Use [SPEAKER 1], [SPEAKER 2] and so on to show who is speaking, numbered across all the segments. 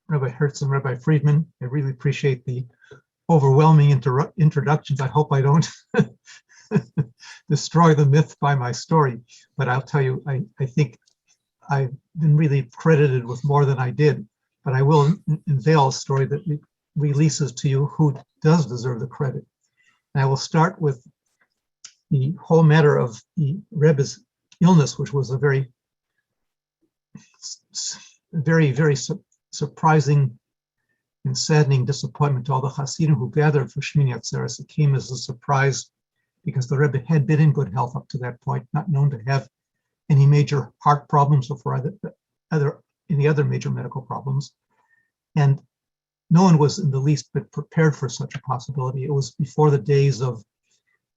[SPEAKER 1] Rabbi Hertz and Rabbi Friedman. I really appreciate the overwhelming introductions. I hope I don't destroy the myth by my story, but I'll tell you, I think I've been really credited with more than I did, but I will unveil a story that releases to you who does deserve the credit. And I will start with the whole matter of the Rebbe's illness, which was a very surprising and saddening disappointment to all the Hasidim who gathered for Shmini Atzeres. It came as a surprise because the Rebbe had been in good health up to that point, not known to have any major heart problems or for any other major medical problems. And no one was in the least bit prepared for such a possibility. It was before the days of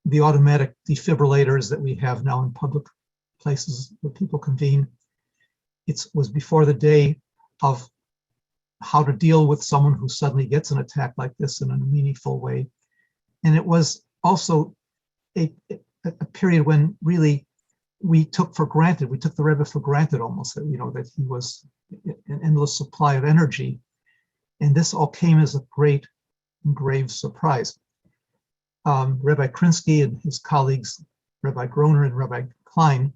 [SPEAKER 1] the automatic defibrillators that we have now in public places where people convene. It was before the day of how to deal with someone who suddenly gets an attack like this in a meaningful way. And it was also a period when really we took the Rebbe for granted almost, that he was an endless supply of energy. And this all came as a great and grave surprise. Rabbi Krinsky and his colleagues, Rabbi Groner and Rabbi Klein,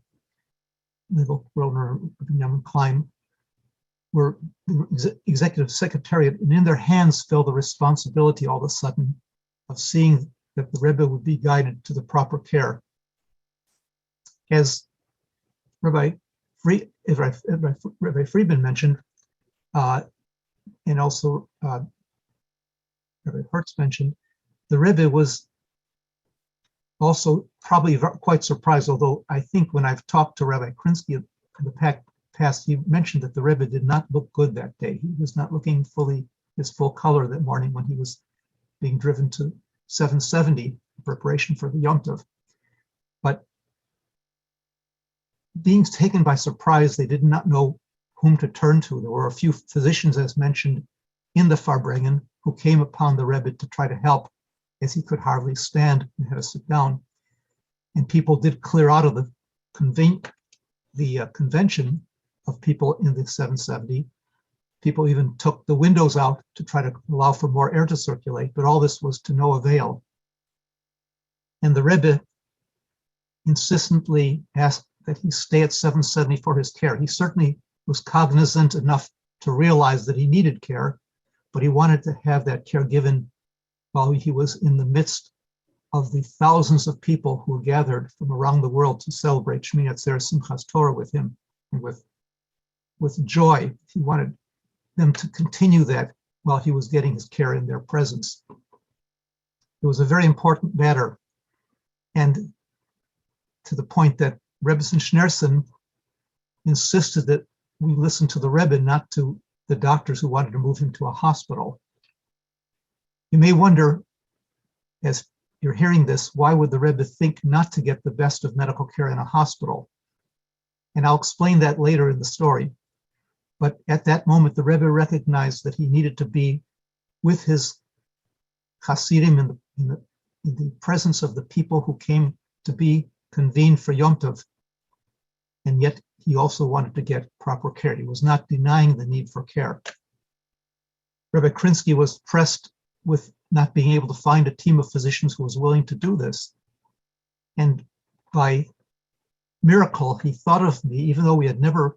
[SPEAKER 1] Groner and Benjamin Klein, were the executive secretariat, and in their hands fell the responsibility all of a sudden of seeing that the Rebbe would be guided to the proper care. As Rabbi Friedman mentioned, and also Rabbi Hertz mentioned, the Rebbe was also probably quite surprised, although I think when I've talked to Rabbi Krinsky in the past, he mentioned that the Rebbe did not look good that day. He was not looking his full color that morning when he was being driven to 770 in preparation for the Yom Tov. But being taken by surprise, they did not know whom to turn to. There were a few physicians, as mentioned, in the Farbrengen who came upon the Rebbe to try to help, as he could hardly stand and had to sit down. And people did clear out of the convention of people in the 770. People even took the windows out to try to allow for more air to circulate, but all this was to no avail. And the Rebbe insistently asked that he stay at 770 for his care. He certainly was cognizant enough to realize that he needed care, but he wanted to have that care given while he was in the midst of the thousands of people who gathered from around the world to celebrate Shmini Atzeres Simchas Torah with him and with joy. He wanted them to continue that while he was getting his care in their presence. It was a very important matter, and to the point that Rebbetzin Schneerson insisted that we listen to the Rebbe, not to the doctors who wanted to move him to a hospital. You may wonder, as you're hearing this, why would the Rebbe think not to get the best of medical care in a hospital? And I'll explain that later in the story. But at that moment, the Rebbe recognized that he needed to be with his Chasidim in the presence of the people who came to be convened for Yom Tov. And yet he also wanted to get proper care. He was not denying the need for care. Rabbi Krinsky was pressed with not being able to find a team of physicians who was willing to do this. And by miracle, he thought of me, even though we had never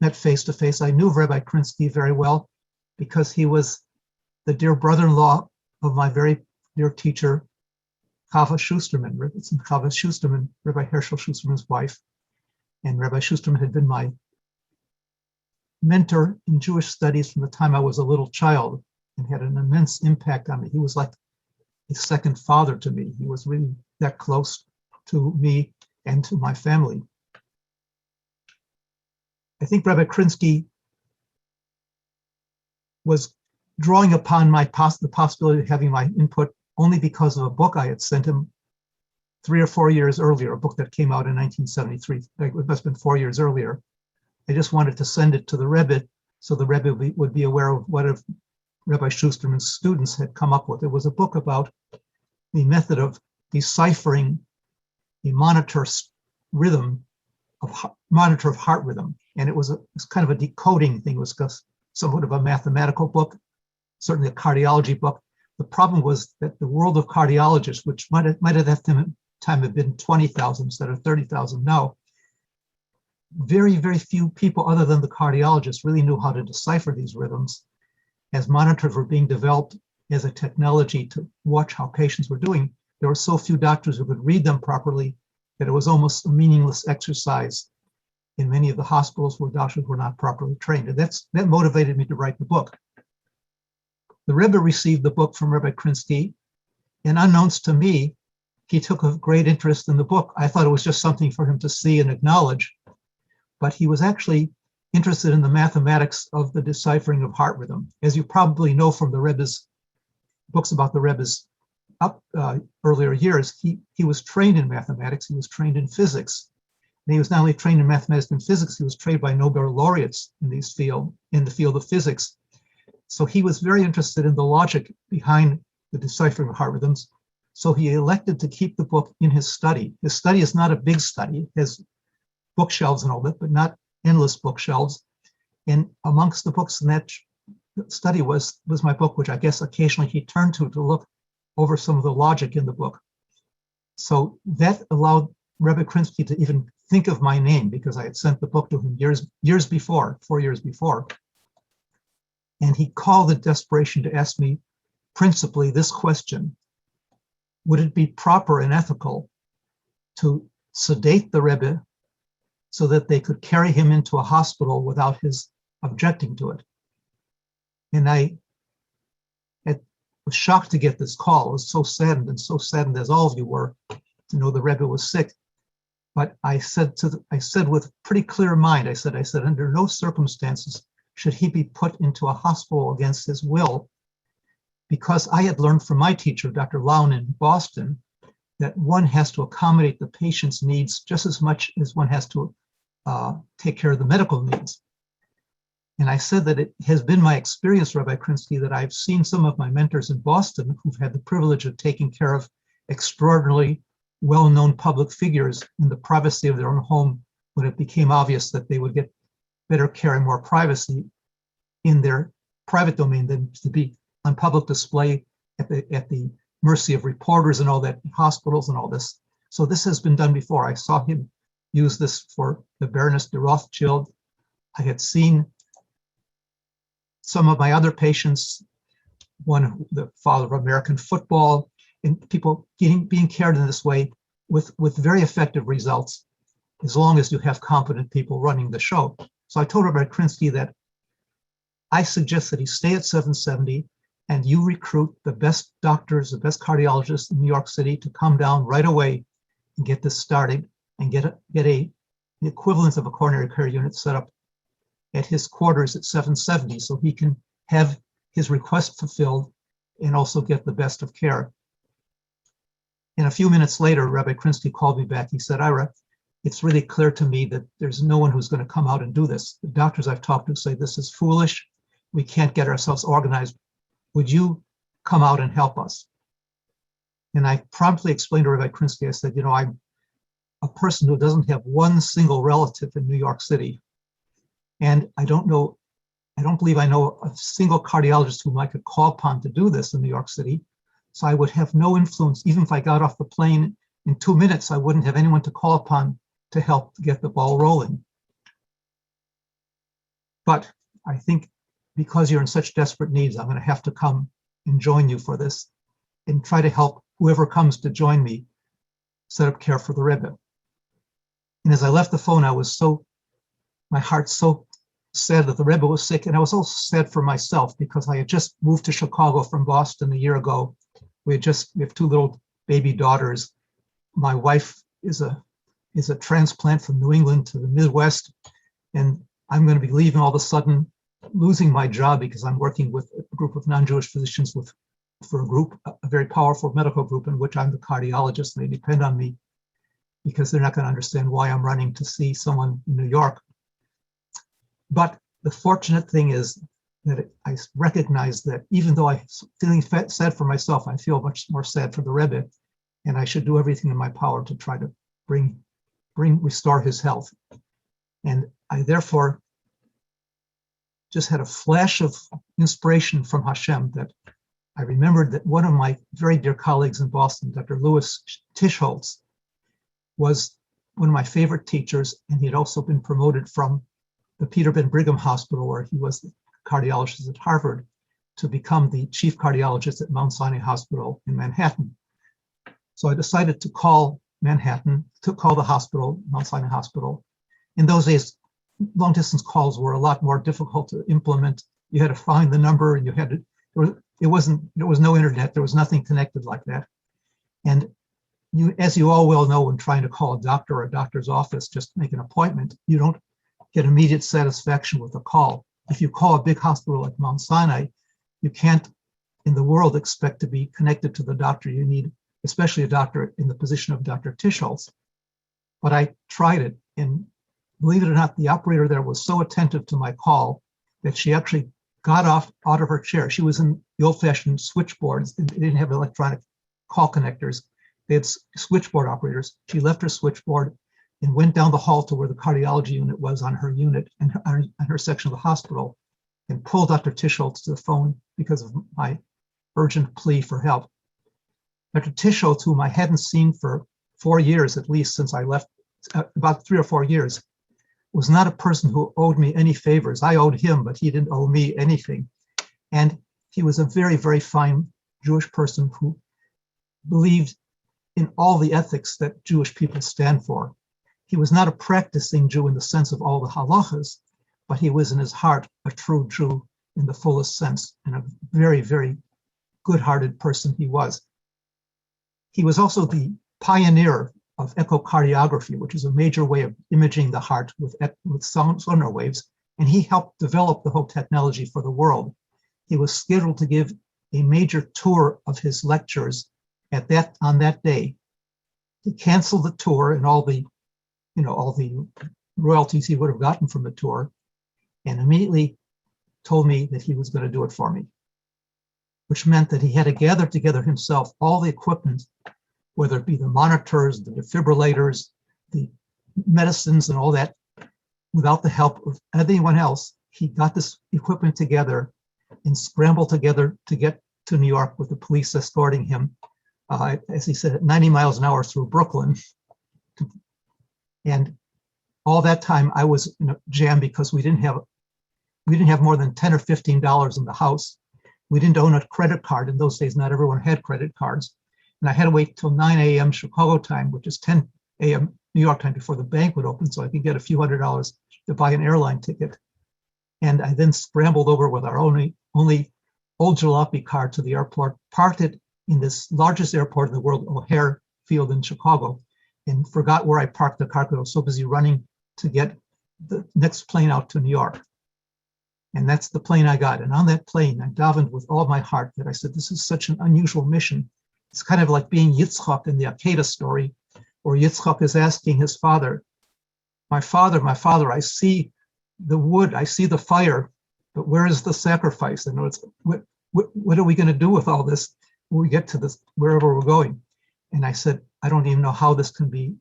[SPEAKER 1] met face to face. I knew Rabbi Krinsky very well because he was the dear brother-in-law of my very dear teacher, Chava Schusterman, Chava Schusterman, Rabbi Herschel Schusterman's wife. And Rabbi Schusterman had been my mentor in Jewish studies from the time I was a little child and had an immense impact on me. He was like a second father to me. He was really that close to me and to my family. I think Rabbi Krinsky was drawing upon the possibility of having my input only because of a book I had sent him 3 or 4 years earlier, a book that came out in 1973. It must have been 4 years earlier. I just wanted to send it to the Rebbe so the Rebbe would be aware of what Rabbi Schusterman's students had come up with. It was a book about the method of deciphering the monitor of heart rhythm. And it was kind of a decoding thing. It was somewhat of a mathematical book, certainly a cardiology book. The problem was that the world of cardiologists, which might at that time have been 20,000 instead of 30,000 now, very, very few people other than the cardiologists really knew how to decipher these rhythms. As monitors were being developed as a technology to watch how patients were doing, there were so few doctors who could read them properly that it was almost a meaningless exercise in many of the hospitals where doctors were not properly trained. And that motivated me to write the book. The Rebbe received the book from Rabbi Krinsky, and unknowns to me, he took a great interest in the book. I thought it was just something for him to see and acknowledge, but he was actually interested in the mathematics of the deciphering of heart rhythm. As you probably know from the Rebbe's books about the Rebbe's earlier years, he was trained in mathematics, he was trained in physics. And he was not only trained in mathematics and physics, he was trained by Nobel laureates in the field of physics. So he was very interested in the logic behind the deciphering of heart rhythms. So he elected to keep the book in his study. His study is not a big study. It has bookshelves and all that, but not endless bookshelves. And amongst the books in that study was my book, which I guess occasionally he turned to look over some of the logic in the book. So that allowed Rebbe Krinsky to even think of my name, because I had sent the book to him years before, 4 years before. And he called in desperation to ask me principally this question: would it be proper and ethical to sedate the Rebbe so that they could carry him into a hospital without his objecting to it? And I was shocked to get this call. I was so saddened as all of you were, to know the Rebbe was sick. But I said with pretty clear mind, I said, under no circumstances should he be put into a hospital against his will, because I had learned from my teacher, Dr. Lown in Boston, that one has to accommodate the patient's needs just as much as one has to take care of the medical needs. And I said that it has been my experience, Rabbi Krinsky, that I've seen some of my mentors in Boston who've had the privilege of taking care of extraordinarily well-known public figures in the privacy of their own home, when it became obvious that they would get better care and more privacy in their private domain than to be on public display at the mercy of reporters and all that, hospitals and all this. So this has been done before. I saw him use this for the Baroness de Rothschild. I had seen some of my other patients, the father of American football, and people being cared in this way with very effective results, as long as you have competent people running the show. So I told Rabbi Krinsky that I suggest that he stay at 770 and you recruit the best doctors, the best cardiologists in New York City to come down right away and get this started and get the equivalent of a coronary care unit set up at his quarters at 770, so he can have his request fulfilled and also get the best of care. And a few minutes later, Rabbi Krinsky called me back. He said, Ira, it's really clear to me that there's no one who's going to come out and do this. The doctors I've talked to say this is foolish. We can't get ourselves organized. Would you come out and help us? And I promptly explained to Rabbi Krinsky, I said, I'm a person who doesn't have one single relative in New York City. And I don't believe I know a single cardiologist whom I could call upon to do this in New York City. So I would have no influence. Even if I got off the plane in 2 minutes, I wouldn't have anyone to call upon to help get the ball rolling. But I think because you're in such desperate needs, I'm going to have to come and join you for this and try to help whoever comes to join me set up care for the Rebbe. And as I left the phone, my heart so sad that the Rebbe was sick, and I was also sad for myself because I had just moved to Chicago from Boston a year ago. We have 2 little baby daughters. My wife is a transplant from New England to the Midwest, and I'm going to be leaving all of a sudden, losing my job because I'm working with a group of non-Jewish physicians for a very powerful medical group in which I'm the cardiologist, and they depend on me because they're not going to understand why I'm running to see someone in New York. But the fortunate thing is that I recognize that even though I'm feeling sad for myself, I feel much more sad for the Rebbe, and I should do everything in my power to try to restore his health. And I therefore just had a flash of inspiration from Hashem that I remembered that one of my very dear colleagues in Boston, Dr. Louis Tischholz, was one of my favorite teachers, and he had also been promoted from the Peter Ben Brigham Hospital, where he was the cardiologist at Harvard, to become the chief cardiologist at Mount Sinai Hospital in Manhattan. So I decided to call Manhattan, to call the hospital, Mount Sinai Hospital. In those days, long distance calls were a lot more difficult to implement. You had to find the number, and you had to, there was no internet, there was nothing connected like that. And you, as you all well know, when trying to call a doctor or a doctor's office just to make an appointment, you don't get immediate satisfaction with a call. If you call a big hospital like Mount Sinai, you can't in the world expect to be connected to the doctor you need, especially a doctor in the position of Dr. Tischholz. But I tried it, and believe it or not, the operator there was so attentive to my call that she actually got out of her chair. She was in the old-fashioned switchboards. They didn't have electronic call connectors. They had switchboard operators. She left her switchboard and went down the hall to where the cardiology unit was on her unit and on her section of the hospital, and pulled Dr. Tischholz to the phone because of my urgent plea for help. Dr. Tischholz, whom I hadn't seen for 4 years, at least since I left, about 3 or 4 years, was not a person who owed me any favors. I owed him, but he didn't owe me anything. And he was a very, very fine Jewish person who believed in all the ethics that Jewish people stand for. He was not a practicing Jew in the sense of all the halachas, but he was in his heart a true Jew in the fullest sense, and a very, very good-hearted person he was. He was also the pioneer of echocardiography, which is a major way of imaging the heart with sonar waves, and he helped develop the whole technology for the world. He was scheduled to give a major tour of his lectures on that day. He canceled the tour and all the royalties he would have gotten from the tour, and immediately told me that he was going to do it for me, which meant that he had to gather together himself all the equipment, whether it be the monitors, the defibrillators, the medicines and all that, without the help of anyone else. He got this equipment together and scrambled together to get to New York with the police escorting him, as he said, at 90 miles an hour through Brooklyn. And all that time I was in a jam because we didn't have more than $10 or $15 in the house. We didn't own a credit card. In those days, not everyone had credit cards. And I had to wait till 9 a.m. Chicago time, which is 10 a.m. New York time, before the bank would open, so I could get a few $100s to buy an airline ticket. And I then scrambled over with our only old jalopy car to the airport, parked it in this largest airport in the world, O'Hare Field in Chicago, and forgot where I parked the car because I was so busy running to get the next plane out to New York. And that's the plane I got. And on that plane, I davened with all my heart that I said, this is such an unusual mission. It's kind of like being Yitzchak in the Akedah story, where Yitzchak is asking his father, my father, I see the wood, I see the fire, but where is the sacrifice? In other words, what are we going to do with all this when we get to this, wherever we're going? And I said, I don't even know how this can be.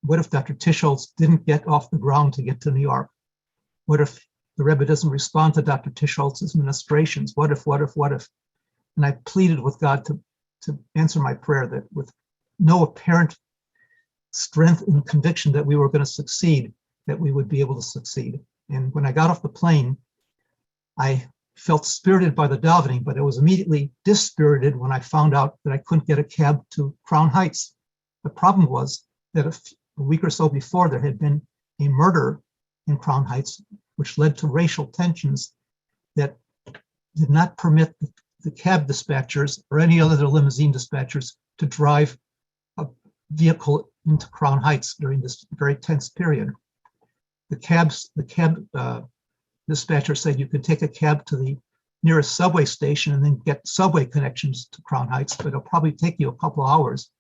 [SPEAKER 1] What if Dr. Tischholz didn't get off the ground to get to New York? What if the Rebbe doesn't respond to Dr. Tischholz's ministrations? What if? And I pleaded with God to answer my prayer, that with no apparent strength and conviction that we were going to succeed, that we would be able to succeed. And when I got off the plane, I felt spirited by the davening, but I was immediately dispirited when I found out that I couldn't get a cab to Crown Heights. The problem was that a week or so before, there had been a murder in Crown Heights, which led to racial tensions that did not permit the cab dispatchers or any other limousine dispatchers to drive a vehicle into Crown Heights during this very tense period. The cab dispatcher said you could take a cab to the nearest subway station and then get subway connections to Crown Heights, but it'll probably take you a couple of hours.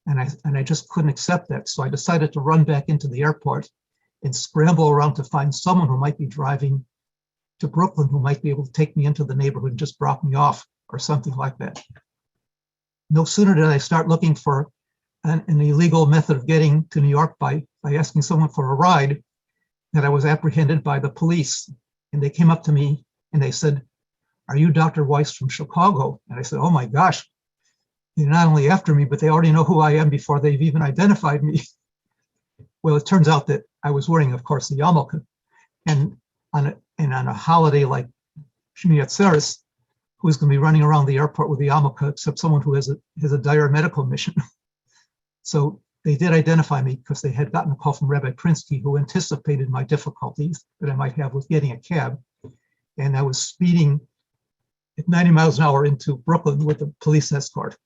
[SPEAKER 1] And I just couldn't accept that. So I decided to run back into the airport and scramble around to find someone who might be driving to Brooklyn, who might be able to take me into the neighborhood and just drop me off or something like that. No sooner did I start looking for an illegal method of getting to New York by asking someone for a ride, that I was apprehended by the police. And they came up to me and they said, "Are you Dr. Weiss from Chicago?" And I said, "Oh my gosh, they're not only after me, but they already know who I am before they've even identified me." Well, it turns out that I was wearing, of course, the yarmulke. And on a holiday like Shmini Atzeres, who's going to be running around the airport with the yarmulke except someone who has a dire medical mission? So they did identify me because they had gotten a call from Rabbi Prinsky, who anticipated my difficulties that I might have with getting a cab. And I was speeding at 90 miles an hour into Brooklyn with a police escort.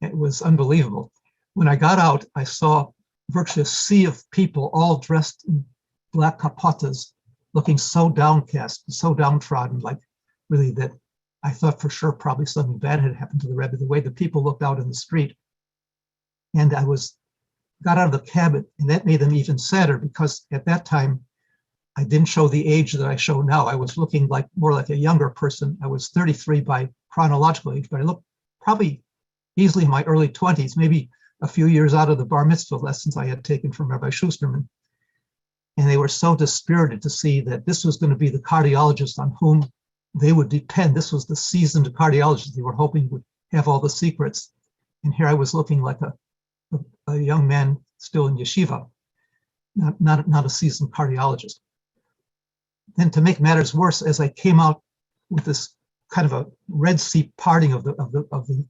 [SPEAKER 1] It was unbelievable. When I got out, I saw virtually a sea of people all dressed in black kapotas, looking so downcast, so downtrodden, like really that I thought for sure probably something bad had happened to the Rebbe, the way the people looked out in the street. And I got out of the cab, and that made them even sadder because at that time, I didn't show the age that I show now. I was looking more like a younger person. I was 33 by chronological age, but I looked probably easily in my early 20s, maybe a few years out of the bar mitzvah lessons I had taken from Rabbi Schusterman. And they were so dispirited to see that this was going to be the cardiologist on whom they would depend. This was the seasoned cardiologist they were hoping would have all the secrets. And here I was looking like a young man still in yeshiva, not a seasoned cardiologist. Then to make matters worse, as I came out with this kind of a Red Sea parting of the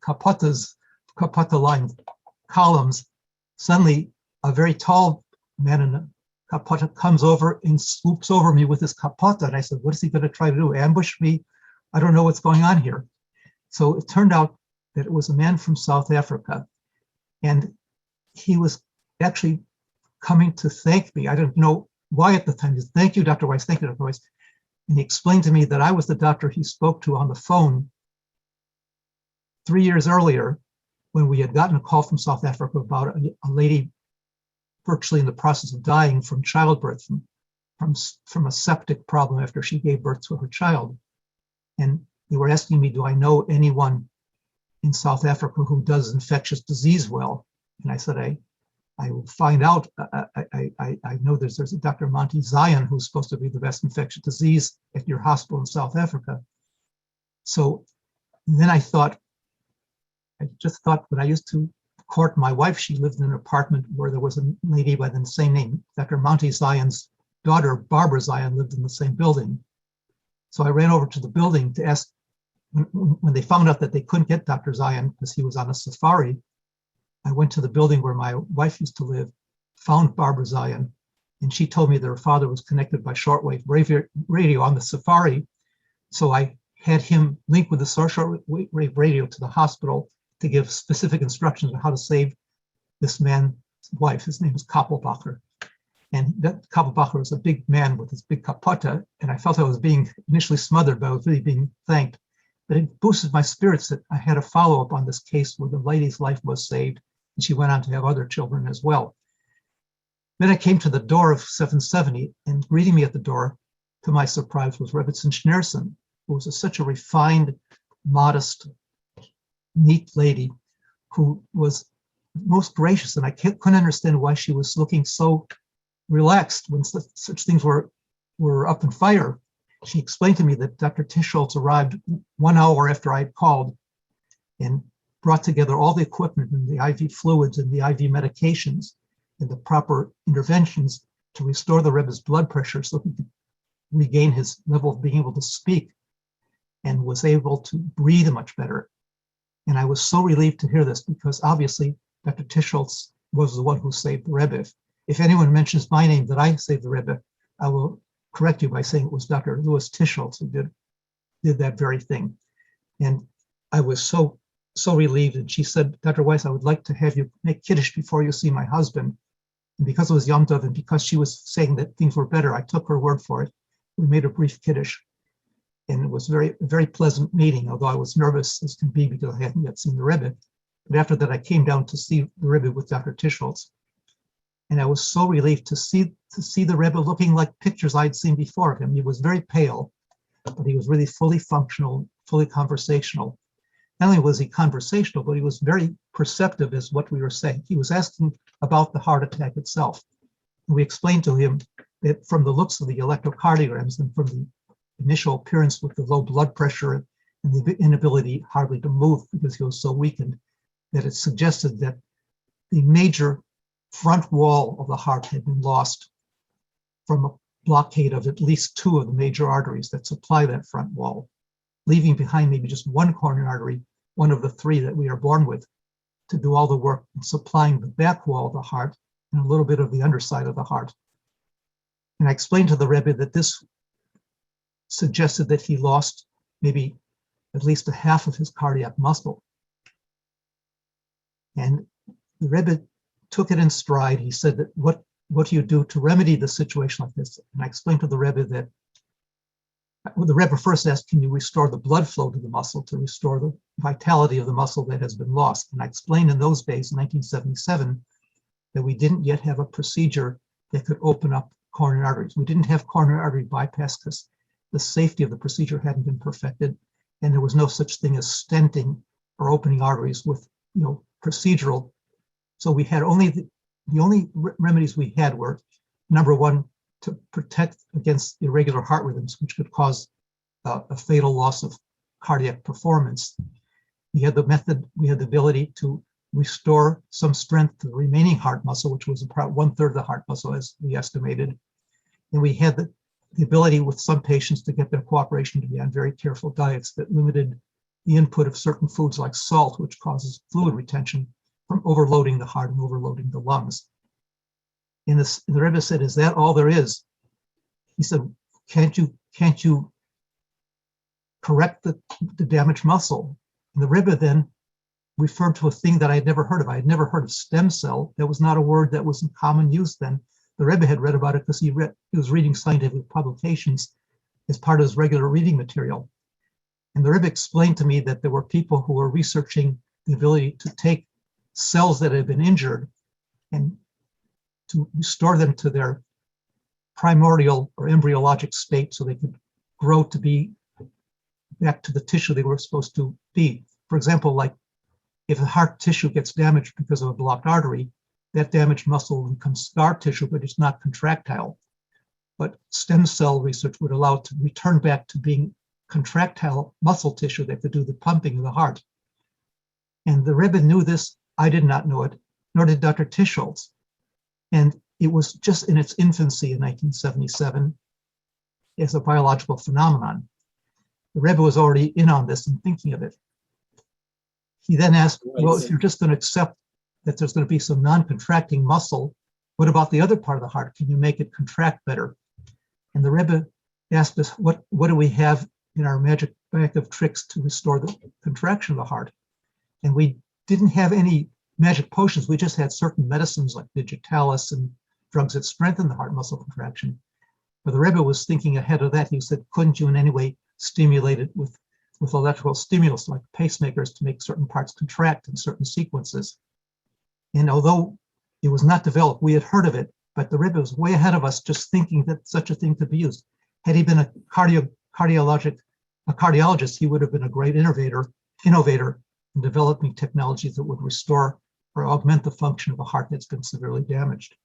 [SPEAKER 1] kapota-lined columns, suddenly a very tall man in a kapota comes over and swoops over me with his kapota. And I said, "What is he going to try to do? Ambush me? I don't know what's going on here." So it turned out that it was a man from South Africa. And he was actually coming to thank me. I didn't know why at the time. He said, "Thank you, Dr. Weiss. Thank you, Dr. Weiss." And he explained to me that I was the doctor he spoke to on the phone 3 years earlier when we had gotten a call from South Africa about a lady virtually in the process of dying from childbirth, from a septic problem after she gave birth to her child. And they were asking me, do I know anyone in South Africa who does infectious disease well? And I said, I will find out. I know there's a Dr. Monty Zion who's supposed to be the best infectious disease at your hospital in South Africa. So then I just thought when I used to court my wife, she lived in an apartment where there was a lady by the same name. Dr. Monty Zion's daughter, Barbara Zion, lived in the same building. So I ran over to the building to ask, when they found out that they couldn't get Dr. Zion because he was on a safari, I went to the building where my wife used to live, found Barbara Zion, and she told me that her father was connected by shortwave radio on the safari. So I had him link with the shortwave radio to the hospital to give specific instructions on how to save this man's wife. His name is Koppelbacher. And that Koppelbacher was a big man with his big kapota, and I felt I was being initially smothered, but I was really being thanked. But it boosted my spirits that I had a follow-up on this case where the lady's life was saved, and she went on to have other children as well. Then I came to the door of 770, and greeting me at the door, to my surprise, was Rebbetzin Schneerson, who was such a refined, modest, neat lady who was most gracious, and I couldn't understand why she was looking so relaxed when such things were up in fire. She explained to me that Dr. Tischholz arrived 1 hour after I had called and brought together all the equipment and the IV fluids and the IV medications and the proper interventions to restore the Rebbe's blood pressure so he could regain his level of being able to speak and was able to breathe much better. And I was so relieved to hear this because obviously Dr. Tischholz was the one who saved the Rebbe. If anyone mentions my name that I saved the Rebbe, I will correct you by saying it was Dr. Louis Tischholz who did that very thing. And I was so relieved. And she said, "Dr. Weiss, I would like to have you make Kiddush before you see my husband." And because it was Yom Tov and because she was saying that things were better, I took her word for it. We made a brief Kiddush. And it was a very pleasant meeting, although I was nervous as can be because I hadn't yet seen the Rebbe. But after that, I came down to see the Rebbe with Dr. Tischholz. And I was so relieved to see the Rebbe looking like pictures I'd seen before of him. He was very pale, but he was really fully functional, fully conversational. Not only was he conversational, but he was very perceptive as what we were saying. He was asking about the heart attack itself. And we explained to him that from the looks of the electrocardiograms and from the initial appearance with the low blood pressure and the inability hardly to move because he was so weakened, that it suggested that the major front wall of the heart had been lost from a blockade of at least two of the major arteries that supply that front wall, leaving behind maybe just one coronary artery, one of the three that we are born with, to do all the work in supplying the back wall of the heart and a little bit of the underside of the heart. And I explained to the Rebbe that this suggested that he lost maybe at least a half of his cardiac muscle. And the Rebbe took it in stride. He said that what do you do to remedy the situation like this? And I explained to the Rebbe that, well, the Rebbe first asked, can you restore the blood flow to the muscle to restore the vitality of the muscle that has been lost? And I explained in those days, in 1977, that we didn't yet have a procedure that could open up coronary arteries. We didn't have coronary artery bypass because the safety of the procedure hadn't been perfected, and there was no such thing as stenting or opening arteries with, procedural. So we had only the only remedies we had were, number one, to protect against irregular heart rhythms, which could cause a fatal loss of cardiac performance. We had the ability to restore some strength to the remaining heart muscle, which was about 1/3 of the heart muscle, as we estimated. And we had the ability with some patients to get their cooperation to be on very careful diets that limited the input of certain foods like salt, which causes fluid retention, from overloading the heart and overloading the lungs. And the Rebbe said, is that all there is? He said, can't you correct the damaged muscle? And the Rebbe then referred to a thing that I had never heard of. I had never heard of stem cell. That was not a word that was in common use then. The Rebbe had read about it because he was reading scientific publications as part of his regular reading material. And the Rebbe explained to me that there were people who were researching the ability to take cells that had been injured and to restore them to their primordial or embryologic state so they could grow to be back to the tissue they were supposed to be. For example, like if the heart tissue gets damaged because of a blocked artery, that damaged muscle becomes scar tissue, but it's not contractile. But stem cell research would allow it to return back to being contractile muscle tissue that could do the pumping of the heart. And the Rebbe knew this. I did not know it, nor did Dr. Tischholz. And it was just in its infancy in 1977 as a biological phenomenon. The Rebbe was already in on this and thinking of it. He then asked, well, if you're just going to accept that there's going to be some non-contracting muscle, what about the other part of the heart? Can you make it contract better? And the Rebbe asked us, what do we have in our magic bag of tricks to restore the contraction of the heart? And we didn't have any magic potions. We just had certain medicines like digitalis and drugs that strengthen the heart muscle contraction. But the Rebbe was thinking ahead of that. He said, couldn't you in any way stimulate it with electrical stimulus like pacemakers to make certain parts contract in certain sequences? And although it was not developed, we had heard of it, but the Rebbe was way ahead of us just thinking that such a thing could be used. Had he been a cardiologist, he would have been a great innovator in developing technologies that would restore or augment the function of a heart that's been severely damaged.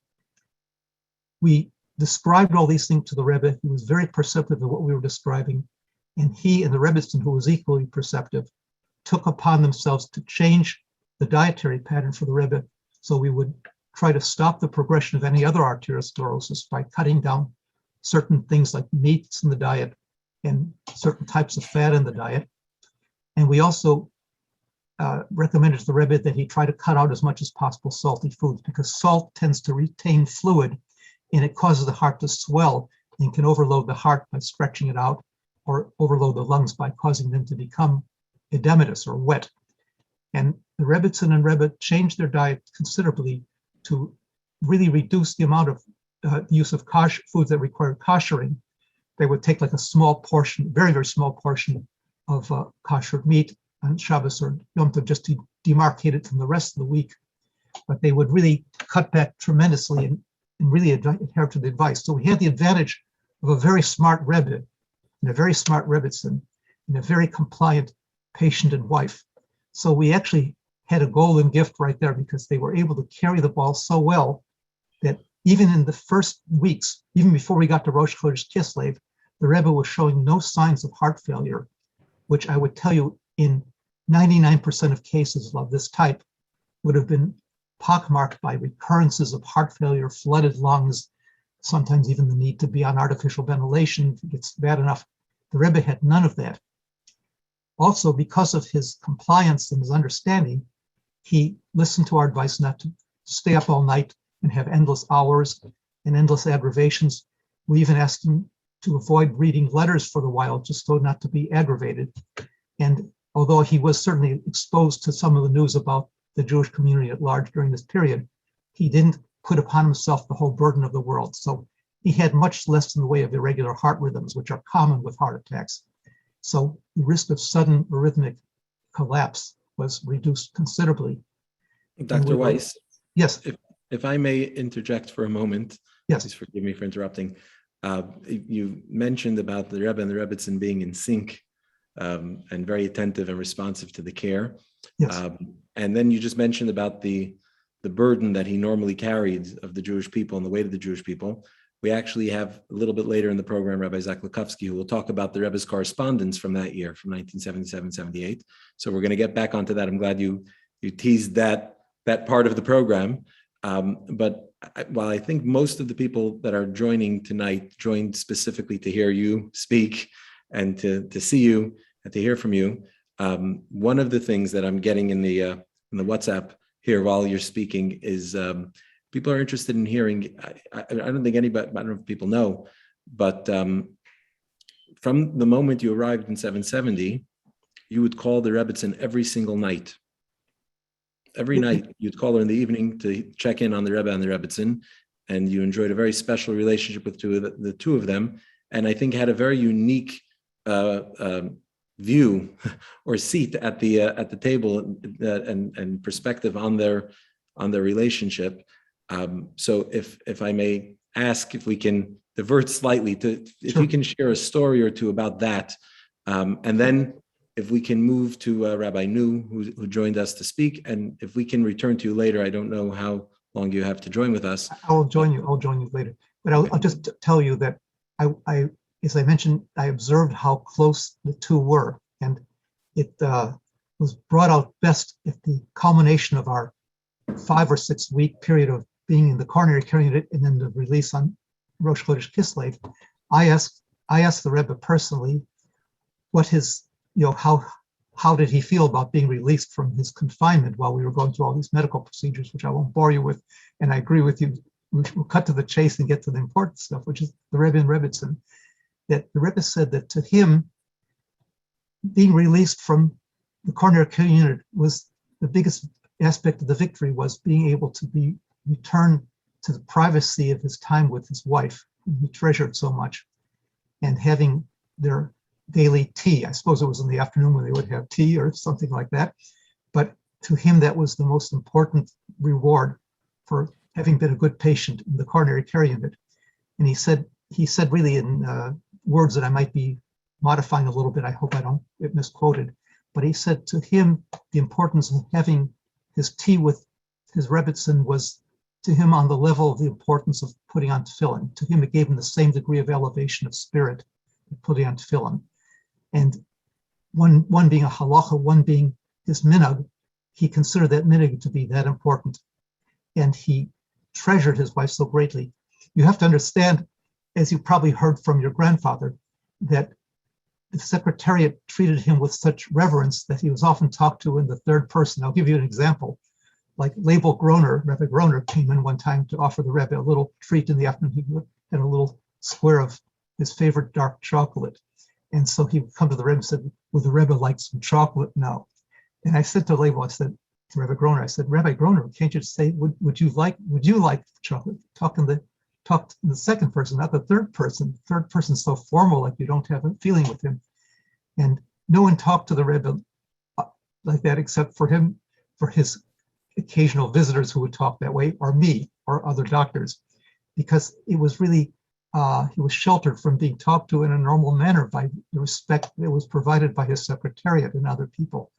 [SPEAKER 1] We described all these things to the Rebbe. He was very perceptive of what we were describing. And he and the Rebbetzin, who was equally perceptive, took upon themselves to change the dietary pattern for the Rebbe so we would try to stop the progression of any other arteriosclerosis by cutting down certain things like meats in the diet and certain types of fat in the diet. And we also recommended to the Rebbe that he try to cut out as much as possible salty foods because salt tends to retain fluid and it causes the heart to swell and can overload the heart by stretching it out or overload the lungs by causing them to become edematous or wet. And the Rebbetzin and Rebbe changed their diet considerably to really reduce the amount of use of foods that require koshering. They would take like a small portion, very, very small portion of kosher meat on Shabbos or Yom Tov just to demarcate it from the rest of the week. But they would really cut back tremendously and really adhere to the advice. So we had the advantage of a very smart Rebbe and a very smart Rebbetzin and a very compliant patient and wife. So we actually had a golden gift right there because they were able to carry the ball so well that even in the first weeks, even before we got to Rosh Chodesh Kislev, the Rebbe was showing no signs of heart failure, which I would tell you in 99% of cases of this type would have been pockmarked by recurrences of heart failure, flooded lungs, sometimes even the need to be on artificial ventilation if it gets bad enough. The Rebbe had none of that. Also, because of his compliance and his understanding, he listened to our advice not to stay up all night and have endless hours and endless aggravations. We even asked him to avoid reading letters for a while, just so not to be aggravated. And although he was certainly exposed to some of the news about the Jewish community at large during this period, he didn't put upon himself the whole burden of the world. So he had much less in the way of irregular heart rhythms, which are common with heart attacks. So the risk of sudden arrhythmic collapse was reduced considerably.
[SPEAKER 2] Dr. Weiss,
[SPEAKER 1] yes.
[SPEAKER 2] If I may interject for a moment,
[SPEAKER 1] yes.
[SPEAKER 2] Please forgive me for interrupting. You mentioned about the Rebbe and the Rebbetzin being in sync and very attentive and responsive to the care.
[SPEAKER 1] Yes.
[SPEAKER 2] And then you just mentioned about the burden that he normally carried of the Jewish people and the weight of the Jewish people. We actually have a little bit later in the program, Rabbi Zach Lukovsky, who will talk about the Rebbe's correspondence from that year, from 1977-78. So we're going to get back onto that. I'm glad you teased that part of the program. But while I think most of the people that are joining tonight joined specifically to hear you speak and to see you and to hear from you, one of the things that I'm getting in the WhatsApp here while you're speaking is people are interested in hearing. I don't think anybody, I don't know if people know, but from the moment you arrived in 770, you would call the Rebbetzin every single night. Every night, you'd call her in the evening to check in on the Rebbe and the Rebbetzin, and you enjoyed a very special relationship with the two of them, and I think had a very unique view or seat at the table and perspective on their relationship. So if I may ask, if we can divert slightly if you can share a story or two about that, and then if we can move to Rabbi Nu, who joined us to speak, and if we can return to you later. I don't know how long you have to join with us.
[SPEAKER 1] I'll join you later. But I'll just tell you that I, as I mentioned, I observed how close the two were, and it was brought out best at the culmination of our 5 or 6 week period of being in the coronary care unit and then the release on Rosh Chodesh Kislev. I asked the Rebbe personally what his, how did he feel about being released from his confinement while we were going through all these medical procedures, which I won't bore you with. And I agree with you. We'll cut to the chase and get to the important stuff, which is the Rebbe and Rebbetzin. That the Rebbe said that to him, being released from the coronary care unit was the biggest aspect of the victory, was being able to be returned to the privacy of his time with his wife, whom he treasured so much, and having their daily tea. I suppose it was in the afternoon when they would have tea or something like that. But to him, that was the most important reward for having been a good patient in the coronary care unit. And he said really in words that I might be modifying a little bit, I hope I don't get misquoted, but he said to him, the importance of having his tea with his Rebbetzin was to him on the level of the importance of putting on tefillin. To him, it gave him the same degree of elevation of spirit, putting on tefillin. And one being a halacha, one being his minhag, he considered that minhag to be that important. And he treasured his wife so greatly. You have to understand, as you probably heard from your grandfather, that the secretariat treated him with such reverence that he was often talked to in the third person. I'll give you an example. Like Label Groner, Rebbe Groner came in one time to offer the Rebbe a little treat in the afternoon. He had a little square of his favorite dark chocolate. And so he would come to the Rebbe and said, would the Rebbe like some chocolate now? And I said to Label, I said to Rebbe Groner, I said, Rabbi Groner, can't you say, would you like chocolate? Talk in the second person, not the third person. Third person is so formal, like you don't have a feeling with him. And no one talked to the Rebbe like that except for him, for his occasional visitors who would talk that way, or me, or other doctors, because it was really, he was sheltered from being talked to in a normal manner by the respect that was provided by his secretariat and other people.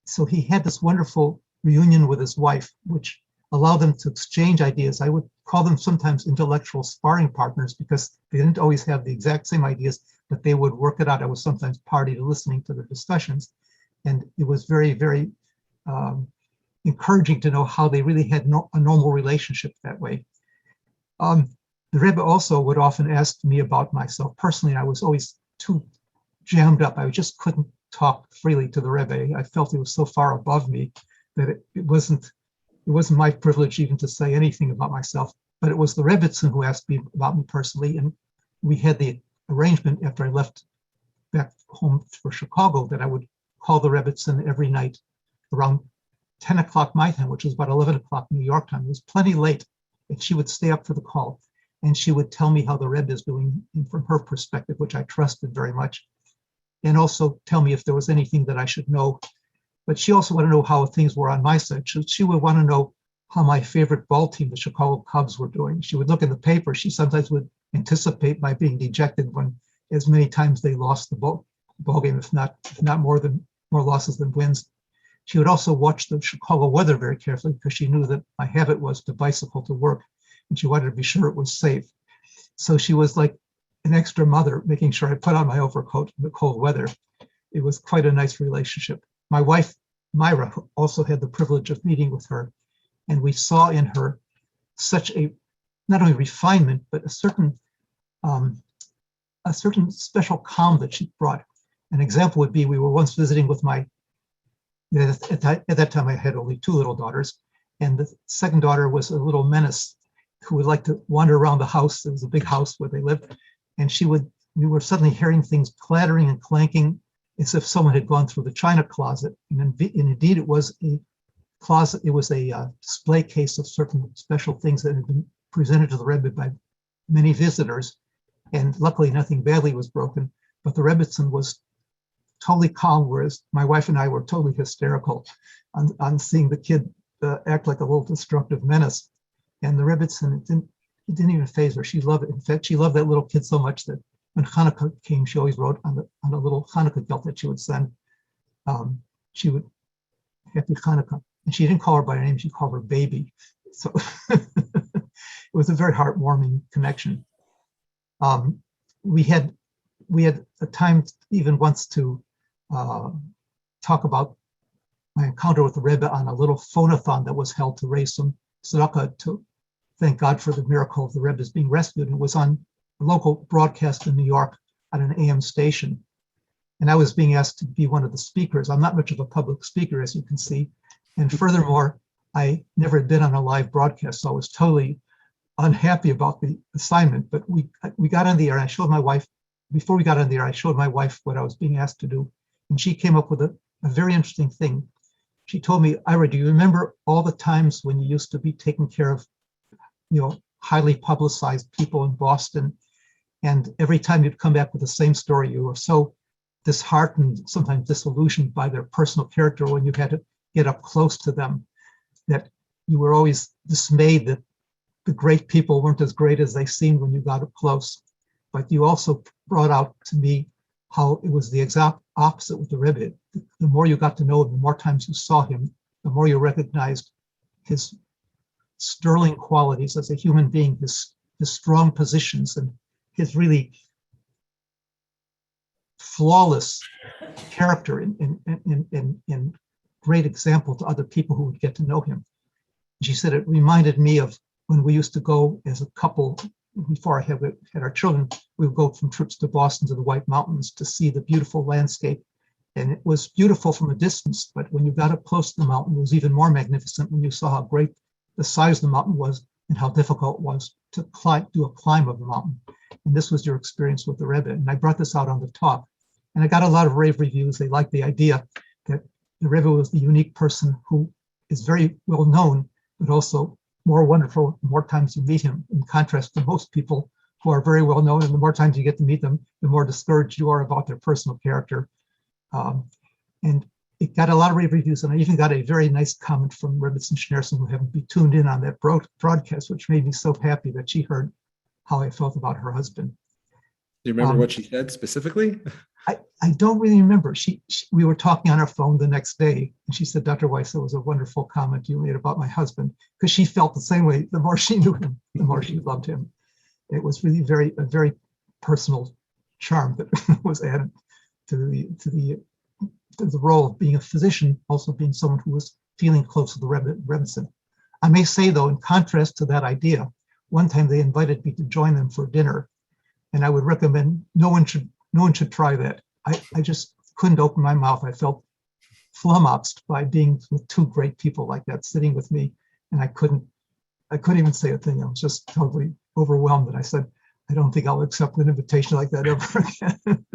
[SPEAKER 1] So he had this wonderful reunion with his wife, which allowed them to exchange ideas. I would call them sometimes intellectual sparring partners because they didn't always have the exact same ideas, but they would work it out. I was sometimes party to listening to their discussions. And it was very, very encouraging to know how they really had a normal relationship that way. The Rebbe also would often ask me about myself personally. I was always too jammed up. I just couldn't talk freely to the Rebbe. I felt he was so far above me that it wasn't my privilege even to say anything about myself. But it was the Rebbetzin who asked me about me personally, and we had the arrangement after I left back home for Chicago that I would call the Rebbetzin every night around 10 o'clock my time, which was about 11 o'clock New York time. It was plenty late, and she would stay up for the call, and she would tell me how the Rebbe is doing from her perspective, which I trusted very much, and also tell me if there was anything that I should know. But she also wanted to know how things were on my side. She would want to know how my favorite ball team, the Chicago Cubs, were doing. She would look in the paper. She sometimes would anticipate my being dejected when as many times they lost the ball game, if not more losses than wins. She would also watch the Chicago weather very carefully because she knew that my habit was to bicycle to work, and she wanted to be sure it was safe. So she was like an extra mother, making sure I put on my overcoat in the cold weather. It was quite a nice relationship. My wife, Myra, also had the privilege of meeting with her, and we saw in her such a, not only refinement, but a certain special calm that she brought. An example would be, we were once visiting with at that time I had only two little daughters, and the second daughter was a little menace who would like to wander around the house. It was a big house where they lived, and we were suddenly hearing things clattering and clanking as if someone had gone through the china closet. And indeed it was a closet, it was a display case of certain special things that had been presented to the Rebbe by many visitors. And luckily nothing badly was broken, but the Rebbetzin was totally calm, whereas my wife and I were totally hysterical on seeing the kid act like a little destructive menace. And the Rebbetzin, it didn't even faze her. She loved it. In fact, she loved that little kid so much that when Hanukkah came, she always wrote on a little Hanukkah gelt that she would send. She would, Happy Hanukkah. And she didn't call her by name, she called her baby. So it was a very heartwarming connection. We had a time even once to talk about my encounter with the Rebbe on a little phone-a-thon that was held to raise some tzedakah to thank God for the miracle of the Rebbe's being rescued. And it was on a local broadcast in New York on an AM station. And I was being asked to be one of the speakers. I'm not much of a public speaker, as you can see. And furthermore, I never had been on a live broadcast, so I was totally unhappy about the assignment. But we got on the air, and I showed my wife, before we got on the air, I showed my wife what I was being asked to do. And she came up with a very interesting thing. She told me, Ira, do you remember all the times when you used to be taking care of, highly publicized people in Boston? And every time you'd come back with the same story, you were so disheartened, sometimes disillusioned by their personal character when you had to get up close to them, that you were always dismayed that the great people weren't as great as they seemed when you got up close. But you also brought out to me how it was the exact opposite with the Rebbe. The more you got to know him, the more times you saw him, the more you recognized his sterling qualities as a human being, his strong positions, and his really flawless character and great example to other people who would get to know him. She said it reminded me of when we used to go as a couple, before I had our children, we would go from trips to Boston to the White Mountains to see the beautiful landscape. And it was beautiful from a distance, but when you got up close to the mountain, it was even more magnificent when you saw how great the size of the mountain was and how difficult it was to do a climb of the mountain. And this was your experience with the Rebbe. And I brought this out on the talk. And I got a lot of rave reviews. They liked the idea that the Rebbe was the unique person who is very well known, but also more wonderful the more times you meet him, in contrast to most people who are very well known. And the more times you get to meet them, the more discouraged you are about their personal character. And it got a lot of rave reviews. And I even got a very nice comment from Rebbetzin Schneerson, who happened to be tuned in on that broadcast, which made me so happy that she heard how I felt about her husband.
[SPEAKER 2] Do you remember what she said specifically?
[SPEAKER 1] I don't really remember. We were talking on our phone the next day, and she said, Dr. Weiss, that was a wonderful comment you made about my husband, because she felt the same way. The more she knew him, the more she loved him. It was really a very personal charm that was added to the role of being a physician, also being someone who was feeling close to the Rebbetzin. I may say, though, in contrast to that idea, one time they invited me to join them for dinner, and I would recommend no one should try that. I just couldn't open my mouth. I felt flummoxed by being with two great people like that sitting with me, and I couldn't even say a thing. I was just totally overwhelmed, and I said, I don't think I'll accept an invitation like that ever again.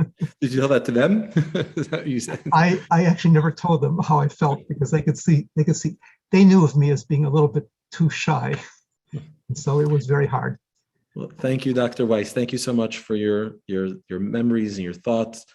[SPEAKER 2] Did you tell that to them? Is that what you said?
[SPEAKER 1] I actually never told them how I felt, because they knew of me as being a little bit too shy. And so it was very hard.
[SPEAKER 2] Well, thank you, Dr. Weiss. Thank you so much for your memories and your thoughts.